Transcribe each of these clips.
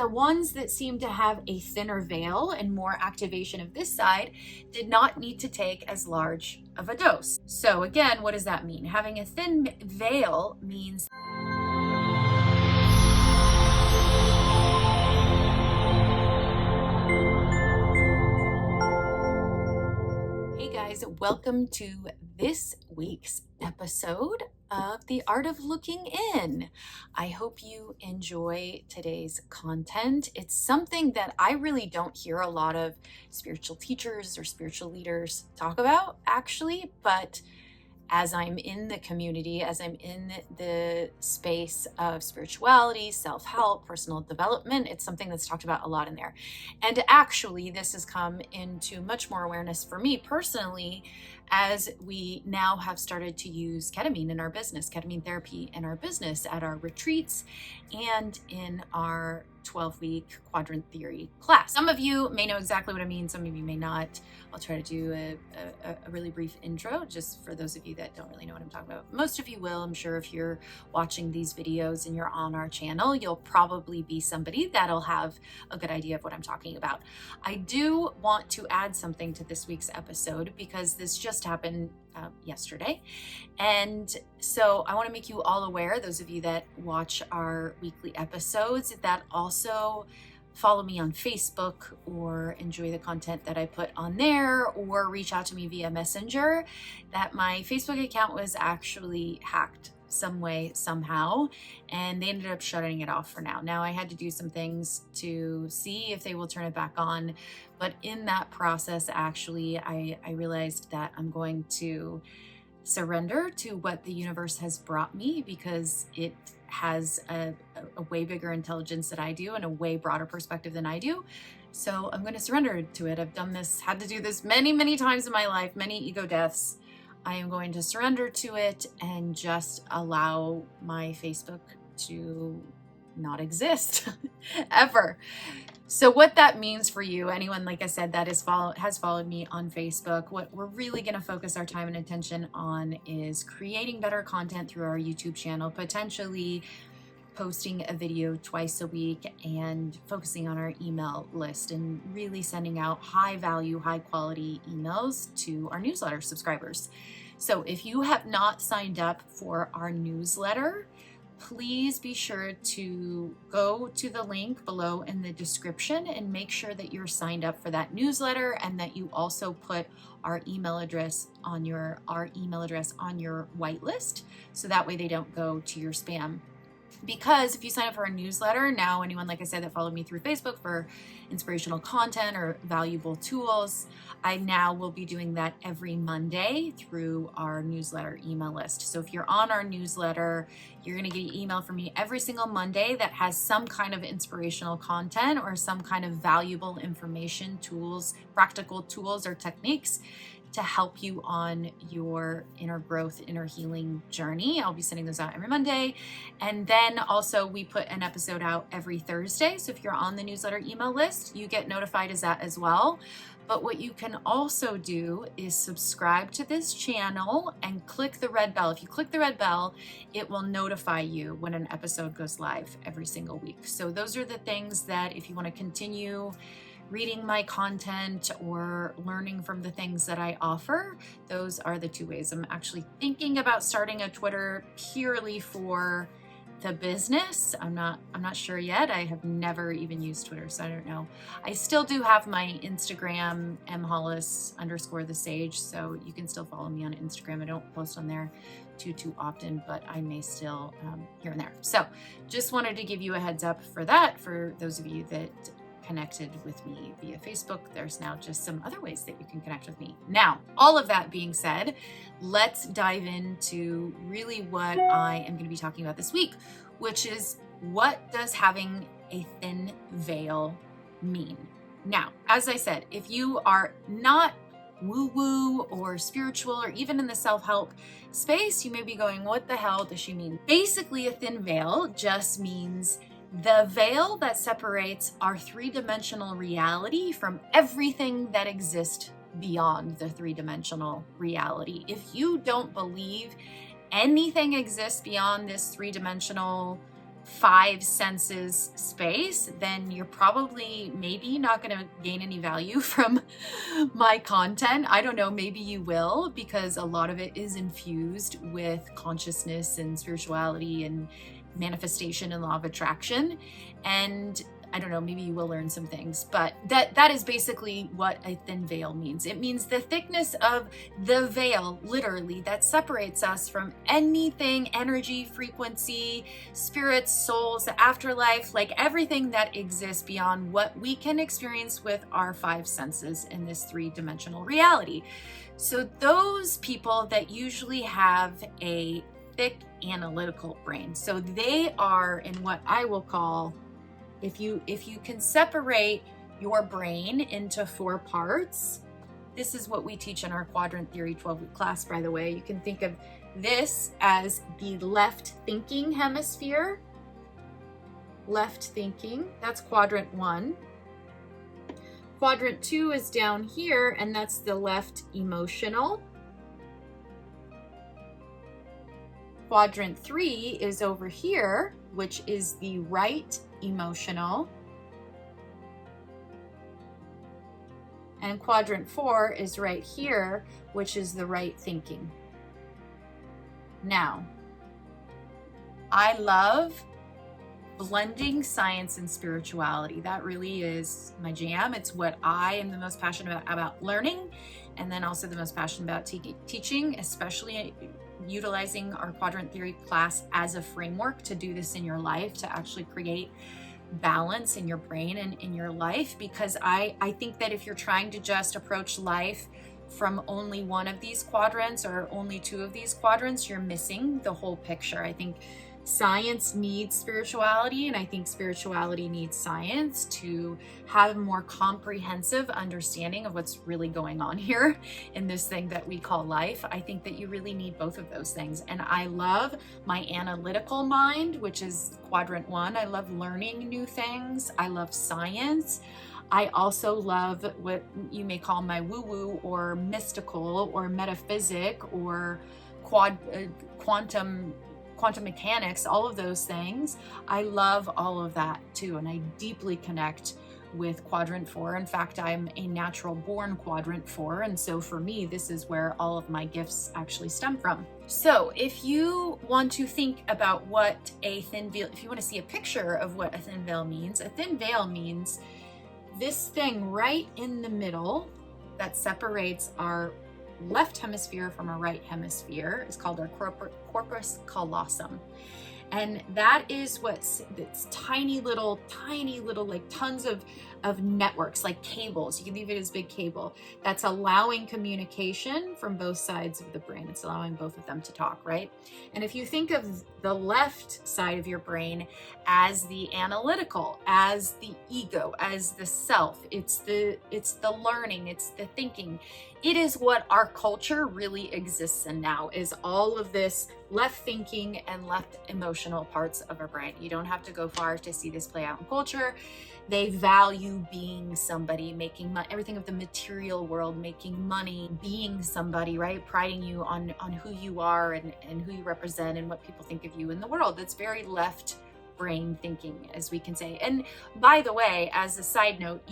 the ones that seem to have a thinner veil and more activation of this side did not need to take as large of a dose. So again, what does that mean? Having a thin veil means welcome to this week's episode of The Art of Looking In. I hope you enjoy today's content. It's something that I really don't hear a lot of spiritual teachers or spiritual leaders talk about, actually, but as I'm in the community, as I'm in the space of spirituality, self-help, personal development, it's something that's talked about a lot in there. And actually, this has come into much more awareness for me personally, as we now have started to use ketamine in our business, ketamine therapy in our business at our retreats and in our 12-week quadrant theory class. Some of you may know exactly what I mean, some of you may not. I'll try to do a really brief intro just for those of you that don't really know what I'm talking about. Most of you will, I'm sure. If you're watching these videos and you're on our channel, you'll probably be somebody that'll have a good idea of what I'm talking about. I do want to add something to this week's episode because this just happened yesterday. And so I want to make you all aware, those of you that watch our weekly episodes, that also follow me on Facebook or enjoy the content that I put on there or reach out to me via Messenger, that my Facebook account was actually hacked some way, somehow, and they ended up shutting it off for now. Now I had to do some things to see if they will turn it back on, but in that process, actually, I realized that I'm going to surrender to what the universe has brought me because it has a way bigger intelligence than I do and a way broader perspective than I do. So I'm going to surrender to it. I've done this, had to do this many, many times in my life, many ego deaths. I am going to surrender to it and just allow my Facebook to not exist ever. So what that means for you, anyone, like I said, that has followed me on Facebook, what we're really going to focus our time and attention on is creating better content through our YouTube channel, potentially posting a video twice a week and focusing on our email list and really sending out high value, high quality emails to our newsletter subscribers. So if you have not signed up for our newsletter, please be sure to go to the link below in the description and make sure that you're signed up for that newsletter and that you also put our email address on your whitelist, so that way they don't go to your spam. Because if you sign up for our newsletter, now anyone, like I said, that followed me through Facebook for inspirational content or valuable tools, I now will be doing that every Monday through our newsletter email list. So if you're on our newsletter, you're going to get an email from me every single Monday that has some kind of inspirational content or some kind of valuable information, tools, practical tools or techniques to help you on your inner growth, inner healing journey. I'll be sending those out every Monday. And then also we put an episode out every Thursday. So if you're on the newsletter email list, you get notified as that as well. But what you can also do is subscribe to this channel and click the red bell. If you click the red bell, it will notify you when an episode goes live every single week. So those are the things that if you want to continue reading my content or learning from the things that I offer, those are the two ways. I'm actually thinking about starting a Twitter purely for the business. I'm not sure yet. I have never even used Twitter, so I don't know. I still do have my Instagram, mhollis_thesage, so you can still follow me on Instagram. I don't post on there too often, but I may still here and there. So just wanted to give you a heads up for that, for those of you that connected with me via Facebook. There's now just some other ways that you can connect with me. Now, all of that being said, let's dive into really what I am going to be talking about this week, which is what does having a thin veil mean? Now, as I said, if you are not woo-woo or spiritual or even in the self-help space, you may be going, what the hell does she mean? Basically, a thin veil just means the veil that separates our three-dimensional reality from everything that exists beyond the three-dimensional reality. If you don't believe anything exists beyond this three-dimensional five senses space, then you're probably maybe not going to gain any value from my content. I don't know, maybe you will, because a lot of it is infused with consciousness and spirituality and manifestation and law of attraction. And I don't know, maybe you will learn some things, but that is basically what a thin veil means. It means the thickness of the veil, literally, that separates us from anything, energy, frequency, spirits, souls, the afterlife, like everything that exists beyond what we can experience with our five senses in this three-dimensional reality. So those people that usually have a thick analytical brain, so they are in what I will call, if you can separate your brain into four parts, this is what we teach in our quadrant theory 12-week class, by the way. You can think of this as the left thinking hemisphere. Left thinking, that's quadrant 1. Quadrant 2 is down here, and that's the left emotional. Quadrant 3 is over here, which is the right emotional. And quadrant 4 is right here, which is the right thinking. Now, I love blending science and spirituality. That really is my jam. It's what I am the most passionate about learning, and then also the most passionate about teaching, especially utilizing our quadrant theory class as a framework to do this in your life, to actually create balance in your brain and in your life. Because I think that if you're trying to just approach life from only one of these quadrants or only two of these quadrants, you're missing the whole picture. I think science needs spirituality, and I think spirituality needs science to have a more comprehensive understanding of what's really going on here in this thing that we call life. I think that you really need both of those things. And I love my analytical mind, which is quadrant 1. I love learning new things. I love science. I also love what you may call my woo-woo or mystical or metaphysic or quantum mechanics, all of those things. I love all of that too, and I deeply connect with quadrant 4. In fact, I'm a natural born quadrant 4, and so for me, this is where all of my gifts actually stem from. So if you want to think about what a thin veil, if you want to see a picture of what a thin veil means this thing right in the middle that separates our left hemisphere from our right hemisphere is called our corpus callosum. And that is it's tiny little, like tons of networks, like cables. You can think of it as big cable that's allowing communication from both sides of the brain. It's allowing both of them to talk, right? And if you think of the left side of your brain as the analytical, as the ego, as the self, it's the learning, it's the thinking. It is what our culture really exists in now, is all of this left thinking and left emotional parts of our brain. You don't have to go far to see this play out in culture. They value being somebody, making everything of the material world, making money, being somebody, right? Priding you on who you are and who you represent and what people think of you in the world. That's very left brain thinking, as we can say. And by the way, as a side note,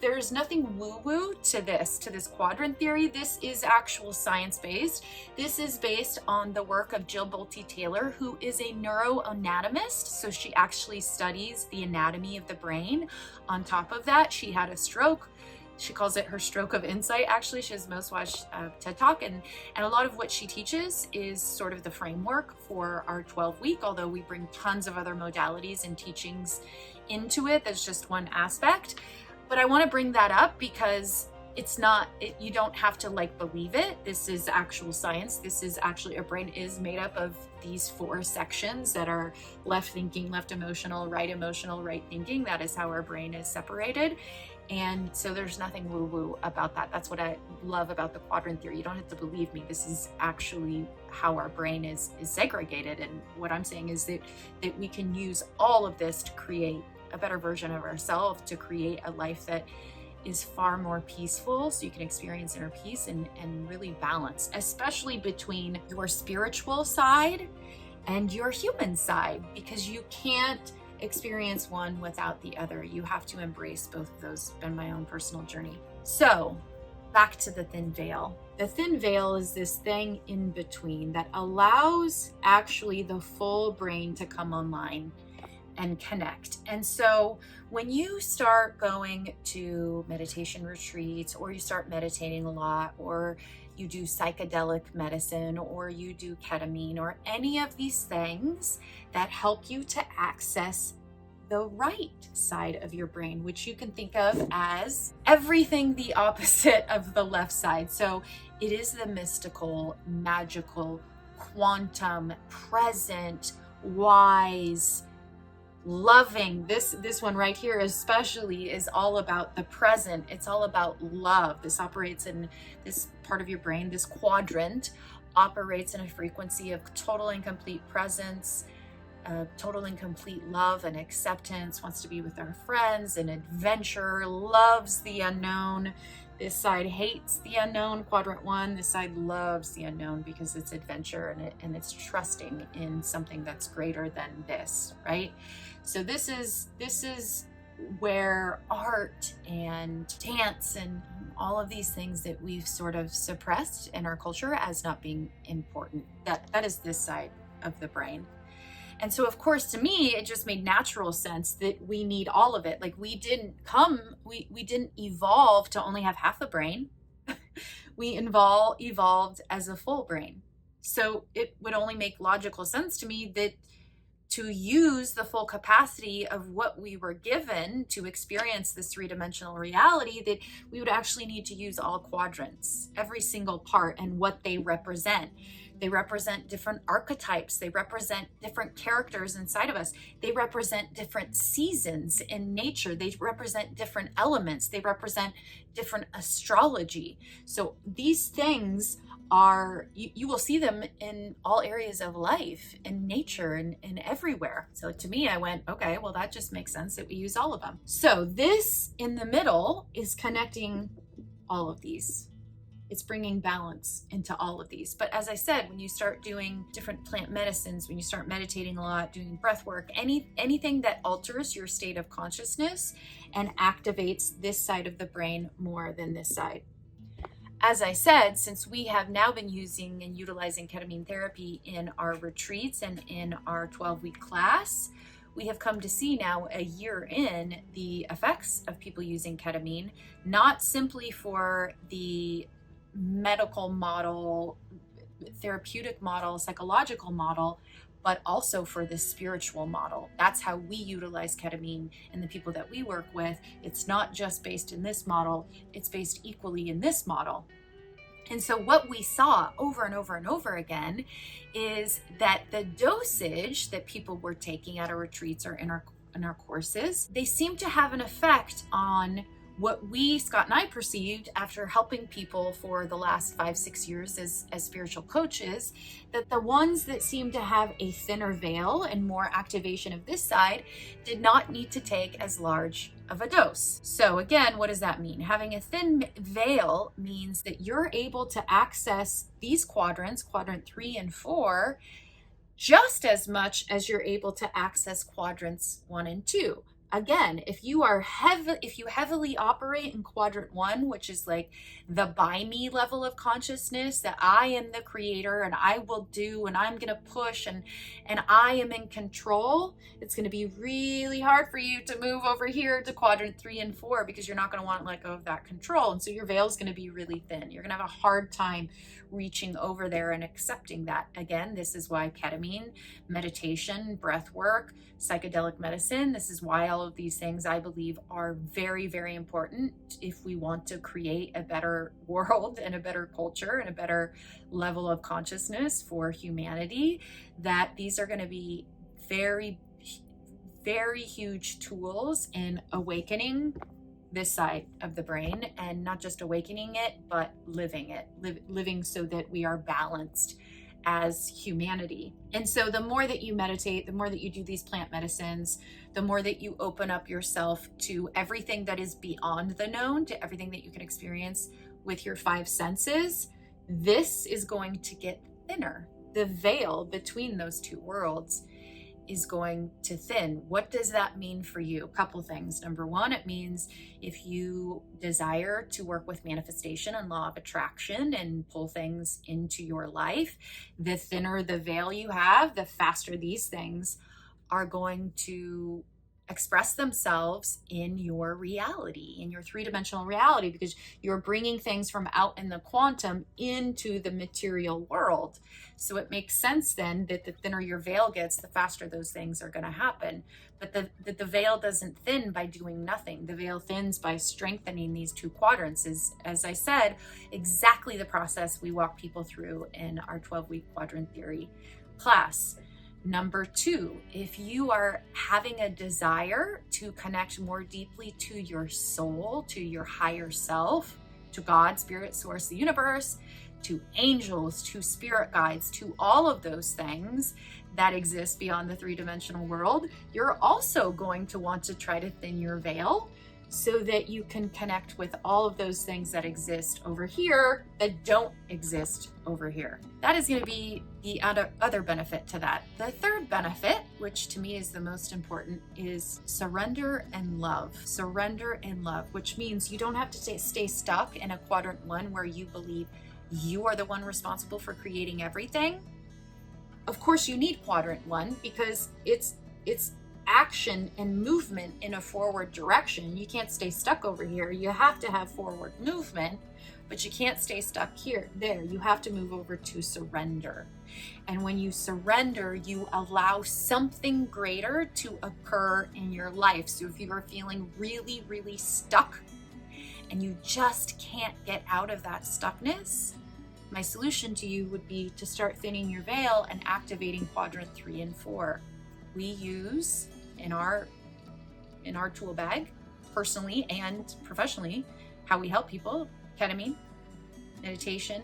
there's nothing woo-woo to this quadrant theory. This is actual science-based. This is based on the work of Jill Bolte Taylor, who is a neuroanatomist. So she actually studies the anatomy of the brain. On top of that, she had a stroke. She calls it her stroke of insight. Actually, she has most watched TED Talk, and a lot of what she teaches is sort of the framework for our 12-week, although we bring tons of other modalities and teachings into it. That's just one aspect. But I want to bring that up because you don't have to believe it. This is actual science. This is actually, our brain is made up of these 4 sections that are left thinking, left emotional, right thinking. That is how our brain is separated. And so there's nothing woo-woo about that. That's what I love about the quadrant theory. You don't have to believe me. This is actually how our brain is segregated. And what I'm saying is that we can use all of this to create a better version of ourselves, to create a life that is far more peaceful, so you can experience inner peace and really balance, especially between your spiritual side and your human side, because you can't experience one without the other. You have to embrace both of those. It's been my own personal journey. So back to the thin veil. The thin veil is this thing in between that allows actually the full brain to come online and connect. And so when you start going to meditation retreats, or you start meditating a lot, or you do psychedelic medicine, or you do ketamine, or any of these things that help you to access the right side of your brain, which you can think of as everything the opposite of the left side. So it is the mystical, magical, quantum, present, wise, loving. This one right here especially is all about the present. It's all about love. This operates in this part of your brain. This quadrant operates in a frequency of total and complete presence, total and complete love and acceptance, wants to be with our friends and adventure, loves the unknown. This side hates the unknown, quadrant 1. This side loves the unknown because it's adventure and it's trusting in something that's greater than this, right? So this is where art and dance and all of these things that we've sort of suppressed in our culture as not being important, that is this side of the brain. And so, of course, to me, it just made natural sense that we need all of it. Like we didn't evolve to only have half the brain. We evolved as a full brain. So it would only make logical sense to me that to use the full capacity of what we were given to experience this three-dimensional reality, that we would actually need to use all quadrants, every single part and what they represent. They represent different archetypes. They represent different characters inside of us. They represent different seasons in nature. They represent different elements. They represent different astrology. So these things are, you will see them in all areas of life, in nature, and everywhere. So to me, I went, okay, well, that just makes sense that we use all of them. So this in the middle is connecting all of these. It's bringing balance into all of these. But as I said, when you start doing different plant medicines, when you start meditating a lot, doing breath work, anything that alters your state of consciousness and activates this side of the brain more than this side. As I said, since we have now been using and utilizing ketamine therapy in our retreats and in our 12-week class, we have come to see now, a year in, the effects of people using ketamine, not simply for the medical model, therapeutic model, psychological model, but also for the spiritual model. That's how we utilize ketamine and the people that we work with. It's not just based in this model, it's based equally in this model. And so what we saw over and over and over again is that the dosage that people were taking at our retreats or in our courses, they seem to have an effect on what we, Scott and I, perceived after helping people for the last 5-6 years as spiritual coaches, that the ones that seemed to have a thinner veil and more activation of this side did not need to take as large of a dose. So again, what does that mean? Having a thin veil means that you're able to access these quadrants, quadrant 3 and 4, just as much as you're able to access quadrants 1 and 2. Again, if you heavily operate in quadrant 1, which is like the by me level of consciousness, that I am the creator and I will do and I'm going to push and I am in control, it's going to be really hard for you to move over here to quadrant 3 and 4 because you're not going to want to let go of that control. And so your veil is going to be really thin. You're going to have a hard time reaching over there and accepting that. Again, this is why ketamine, meditation, breath work, psychedelic medicine, this is why all of these things, I believe, are very, very important if we want to create a better world and a better culture and a better level of consciousness for humanity, that these are going to be very, very huge tools in awakening this side of the brain, and not just awakening it, but living it, living so that we are balanced as humanity. And so the more that you meditate, the more that you do these plant medicines, the more that you open up yourself to everything that is beyond the known, to everything that you can experience with your 5 senses, this is going to get thinner. the veil between those two worlds is going to thin. What does that mean for you? A couple things. Number one, it means if you desire to work with manifestation and law of attraction and pull things into your life, the thinner the veil you have, the faster these things are going to express themselves in your reality, in your three-dimensional reality, because you're bringing things from out in the quantum into the material world. So it makes sense then that the thinner your veil gets, the faster those things are going to happen. But the veil doesn't thin by doing nothing. The veil thins by strengthening these two quadrants. As I said, exactly the process we walk people through in our 12-week quadrant theory class. Number two, if you are having a desire to connect more deeply to your soul, to your higher self, to God, spirit, source, the universe, to angels, to spirit guides, to all of those things that exist beyond the three-dimensional world, you're also going to want to try to thin your veil so that you can connect with all of those things that exist over here that don't exist over here. That is going to be the other benefit to that. The third benefit, which to me is the most important, is surrender and love. Surrender and love, which means you don't have to stay stuck in a quadrant one where you believe you are the one responsible for creating everything. Of course, you need quadrant one because it's action and movement in a forward direction. You can't stay stuck over here. You have to have forward movement, but you can't stay stuck there. You have to move over to surrender. And when you surrender, you allow something greater to occur in your life. So if you are feeling really, really stuck and you just can't get out of that stuckness, my solution to you would be to start thinning your veil and activating quadrant 3 and 4. We use in our tool bag, personally and professionally, how we help people: ketamine, meditation,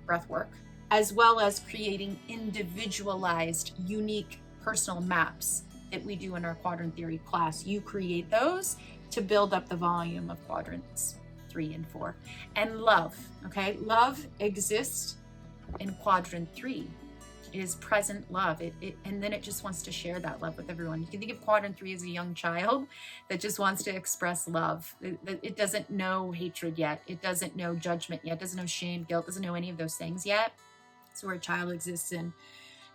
breath work, as well as creating individualized, unique personal maps that we do in our quadrant theory class. You create those to build up the volume of quadrants 3 and 4. And love, okay? Love exists in quadrant 3. It is present love. And then it just wants to share that love with everyone. You can think of quadrant 3 as a young child that just wants to express love. It doesn't know hatred yet. It doesn't know judgment yet. It doesn't know shame, guilt, doesn't know any of those things yet. It's where a child exists in.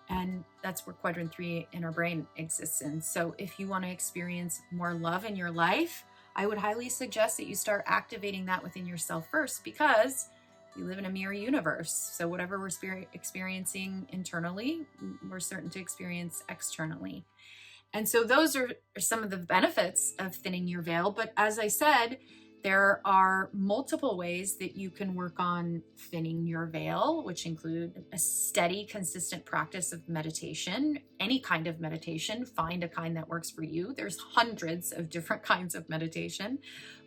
And that's where quadrant 3 in our brain exists in. So if you want to experience more love in your life, I would highly suggest that you start activating that within yourself first, because we live in a mirror universe. So whatever we're experiencing internally, we're certain to experience externally. And so those are some of the benefits of thinning your veil. But as I said, there are multiple ways that you can work on thinning your veil, which include a steady, consistent practice of meditation, any kind of meditation. Find a kind that works for you. There's hundreds of different kinds of meditation.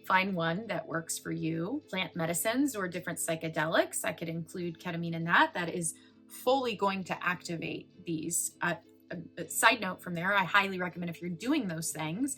Find one that works for you. Plant medicines or different psychedelics. I could include ketamine in that. That is fully going to activate these. A side note from there, I highly recommend, if you're doing those things,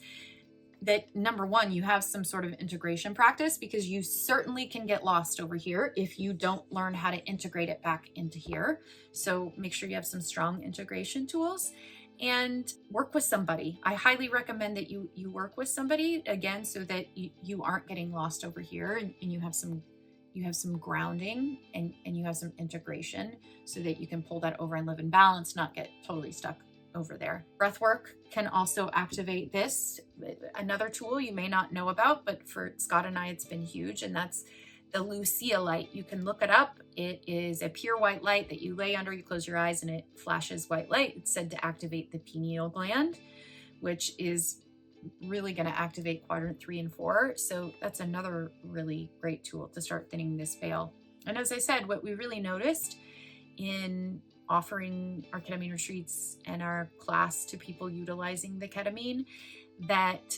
that number one, you have some sort of integration practice, because you certainly can get lost over here if you don't learn how to integrate it back into here. So make sure you have some strong integration tools and work with somebody. I highly recommend that you work with somebody, again, so that you aren't getting lost over here, and you have some grounding and you have some integration so that you can pull that over and live in balance, not get totally stuck over there. Breathwork can also activate this. Another tool you may not know about, but for Scott and I, it's been huge, and that's the Lucia light. You can look it up. It is a pure white light that you lay under, you close your eyes, and it flashes white light. It's said to activate the pineal gland, which is really going to activate quadrant 3 and 4. So that's another really great tool to start thinning this veil. And as I said, what we really noticed in offering our ketamine retreats and our class to people utilizing the ketamine, that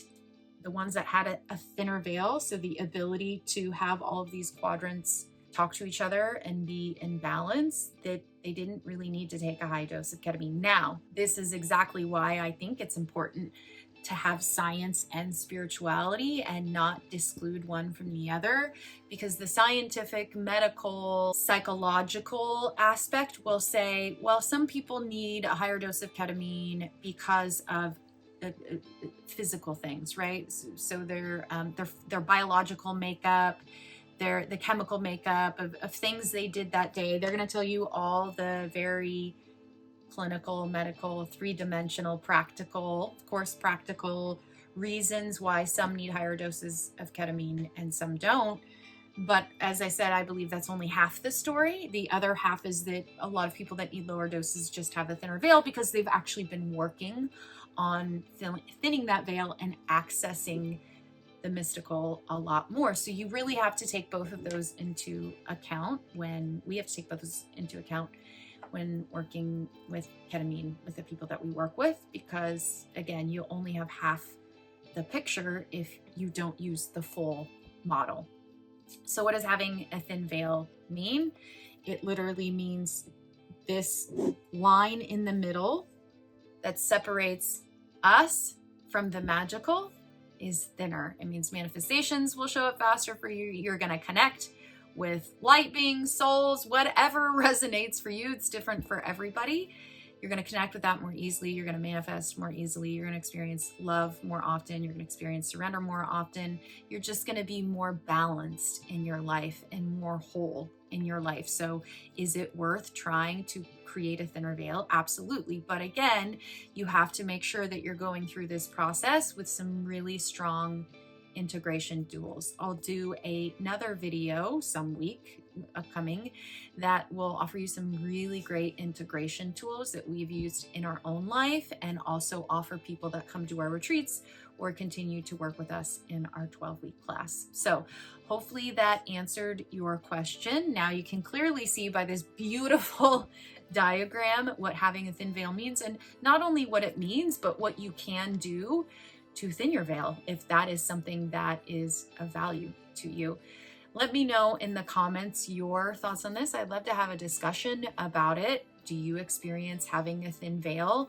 the ones that had a thinner veil, so the ability to have all of these quadrants talk to each other and be in balance, that they didn't really need to take a high dose of ketamine. Now, this is exactly why I think it's important to have science and spirituality and not exclude one from the other, because the scientific, medical, psychological aspect will say, well, some people need a higher dose of ketamine because of physical things, right? So their biological makeup, the chemical makeup of things they did that day. They're going to tell you all the very clinical, medical, three-dimensional, practical, of course, practical reasons why some need higher doses of ketamine and some don't. But as I said, I believe that's only half the story. The other half is that a lot of people that need lower doses just have a thinner veil because they've actually been working on thinning that veil and accessing the mystical a lot more. So you really have to take both of those into account when working with ketamine with the people that we work with, because again, you only have half the picture if you don't use the full model. So what does having a thin veil mean? It literally means this line in the middle that separates us from the magical is thinner. It means manifestations will show up faster for you. You're going to connect with light beings, souls, whatever resonates for you. It's different for everybody. You're going to connect with that more easily. You're going to manifest more easily. You're going to experience love more often. You're going to experience surrender more often. You're just going to be more balanced in your life and more whole in your life. So is it worth trying to create a thinner veil? Absolutely. But again, you have to make sure that you're going through this process with some really strong integration tools. I'll do another video some week upcoming that will offer you some really great integration tools that we've used in our own life, and also offer people that come to our retreats or continue to work with us in our 12-week class. So hopefully that answered your question. Now you can clearly see by this beautiful diagram what having a thin veil means, and not only what it means, but what you can do to thin your veil if that is something that is of value to you. Let me know in the comments your thoughts on this. I'd love to have a discussion about it. Do you experience having a thin veil?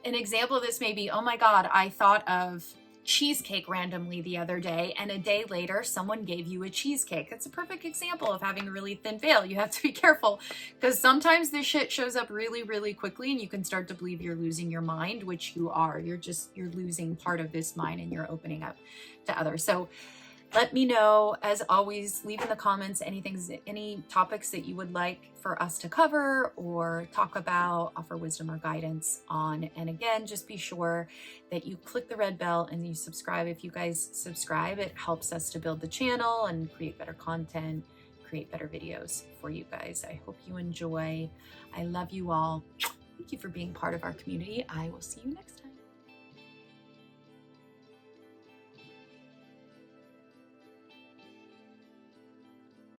An example of this may be, oh my God, I thought of cheesecake randomly the other day, and a day later someone gave you a cheesecake. That's a perfect example of having a really thin veil. You have to be careful, because sometimes this shit shows up really, really quickly, and you can start to believe you're losing your mind, which you are. You're losing part of this mind and you're opening up to others. So let me know, as always, leave in the comments any topics that you would like for us to cover or talk about, offer wisdom or guidance on. And again, just be sure that you click the red bell and you subscribe. If you guys subscribe, it helps us to build the channel and create better content, create better videos for you guys. I hope you enjoy. I love you all. Thank you for being part of our community. I will see you next time.